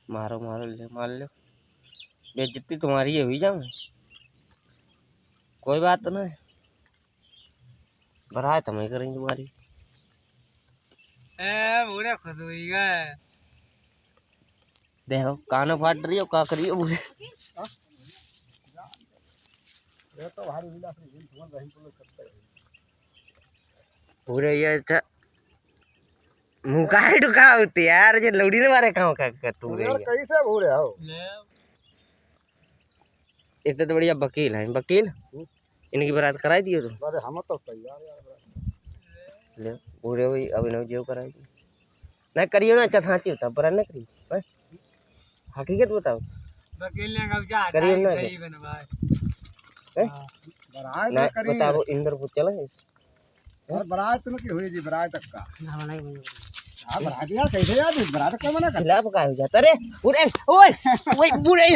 मारो मारो ले मार लो बेइज्जती तुम्हारी है हुई जाऊँ कोई बात नहीं भरा तुम्हें करेंगे तुम्हारी पूरे खुश हुई गए देखो कानो फाट रही हो का करियो मुझे ये तो भारी विलास नहीं तुम रही तो करते हैं पूरे ये मुंह का टुका होती यार ये लौड़ी ने मारे कहाँ का कर तू रे यार कैसे भूरे हो इतने तो बढ़िया वकील हैं वकील इनकी बारात कराई दियो तुम अरे हम तो तैयार यार ले पूरे वही अभिनव जो कराई दी नहीं करियो ना चथाची होता पर ना करियो हकीकत बताओ वकील ने कब जा करियो ना गई बनवाए बरात ना करी बताओ इंदर को चला और बरात में की हुई जी बरात तक का हां बरात यार कैसे यार बरात का मना कर खिलाफ का हो जाता रे पूरे ओए ओए पूरे